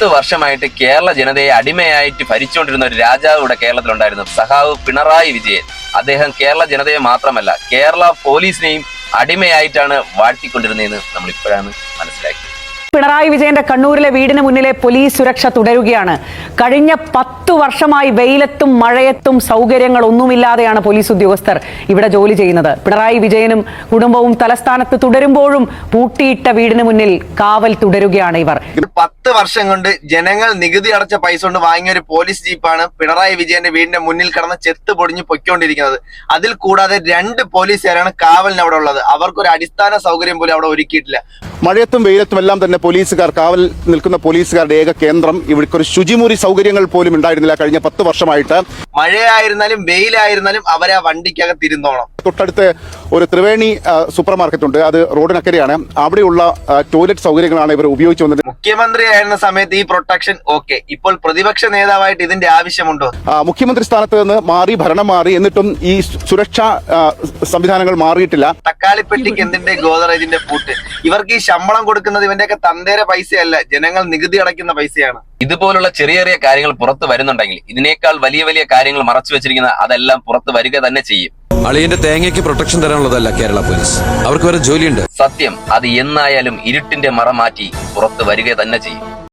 10 വർഷമായിട്ട് കേരള ജനതയെ അടിമയായിട്ട് ഭരിച്ചുകൊണ്ടിരുന്ന ഒരു രാജാവ് ഇവിടെ കേരളത്തിലുണ്ടായിരുന്നു. സഖാവ് പിണറായി വിജയൻ. അദ്ദേഹം കേരള ജനതയെ മാത്രമല്ല കേരള പോലീസിനെയും അടിമയായിട്ടാണ് വാഴ്ത്തിക്കൊണ്ടിരുന്നതെന്ന് നമ്മൾ ഇപ്പോഴാണ് മനസ്സിലാക്കിയത്. പിണറായി വിജയന്റെ കണ്ണൂരിലെ വീടിന് മുന്നിലെ പോലീസ് സുരക്ഷ തുടരുകയാണ്. കഴിഞ്ഞ 10 വർഷമായി വെയിലത്തും മഴയത്തും സൗകര്യങ്ങളൊന്നുമില്ലാതെയാണ് പോലീസ് ഉദ്യോഗസ്ഥർ ഇവിടെ ജോലി ചെയ്യുന്നത്. പിണറായി വിജയനും കുടുംബവും തലസ്ഥാനത്ത് തുടരുമ്പോഴും പൂട്ടിയിട്ട വീടിന് മുന്നിൽ കാവൽ തുടരുകയാണ് ഇവർ. 10 വർഷം കൊണ്ട് ജനങ്ങൾ നികുതി അടച്ച പൈസ കൊണ്ട് വാങ്ങിയ ഒരു പോലീസ് ജീപ്പാണ് പിണറായി വിജയന്റെ വീടിന്റെ മുന്നിൽ കിടന്ന് ചെത്ത് പൊടിഞ്ഞ് പൊയ്ക്കൊണ്ടിരിക്കുന്നത്. അതിൽ കൂടാതെ 2 പോലീസുകാരാണ് കാവലിന് അവിടെ ഉള്ളത്. അവർക്കൊരു അടിസ്ഥാന സൗകര്യം പോലും അവിടെ ഒരുക്കിയിട്ടില്ല. മഴയത്തും വെയിലത്തും എല്ലാം തന്നെ പോലീസുകാർ കാവൽ നിൽക്കുന്ന പോലീസുകാരുടെ ഏക കേന്ദ്രം. ഇവിടേക്ക് ഒരു ശുചിമുറി സൗകര്യങ്ങൾ പോലും ഉണ്ടായിരുന്നില്ല കഴിഞ്ഞ 10 വർഷമായിട്ട്. മഴയായിരുന്നാലും വെയിലായിരുന്നാലും അവരെ ആ വണ്ടിക്കകത്ത് ഇരുന്നോണം. തൊട്ടടുത്ത് ഒരു ത്രിവേണി സൂപ്പർ മാർക്കറ്റ് ഉണ്ട്, അത് റോഡിനക്കരെയാണ്. അവിടെയുള്ള ടോയ്ലറ്റ് സൗകര്യങ്ങളാണ് ഇവർ ഉപയോഗിച്ചു വന്നത്. മുഖ്യമന്ത്രി ആയിരുന്ന സമയത്ത് ഈ പ്രൊട്ടക്ഷൻ ഓക്കെ, ഇപ്പോൾ പ്രതിപക്ഷ നേതാവായിട്ട് ഇതിന്റെ ആവശ്യമുണ്ടോ? മുഖ്യമന്ത്രി സ്ഥാനത്ത് നിന്ന് ഭരണം മാറി, എന്നിട്ടും ഈ സുരക്ഷാ സംവിധാനങ്ങൾ മാറിയിട്ടില്ല. തക്കാളിപ്പെട്ടിക്ക് എന്തിന്റെ ഗോദറേജിന്റെ പൂട്ട്? ഇവർക്ക് ഈ ശമ്പളം കൊടുക്കുന്നത് ഇവന്റെയൊക്കെ തന്തേര പൈസയല്ല, ജനങ്ങൾ നികുതി അടയ്ക്കുന്ന പൈസയാണ്. ഇതുപോലുള്ള ചെറിയ ചെറിയ കാര്യങ്ങൾ പുറത്തു വരുന്നുണ്ടെങ്കിൽ ഇതിനേക്കാൾ വലിയ വലിയ കാര്യങ്ങൾ മറച്ചു വെച്ചിരിക്കുന്ന അതെല്ലാം പുറത്തു വരിക തന്നെ ചെയ്യും. അളിയന്റെ തേങ്ങയ്ക്ക് പ്രൊട്ടക്ഷൻ തരാനുള്ളതല്ല കേരള പോലീസ്, അവർക്ക് വേറെ ജോലിയുണ്ട്. സത്യം അത് എന്നായാലും ഇരുട്ടിന്റെ മറ മാറ്റി പുറത്തു വരിക തന്നെ ചെയ്യും.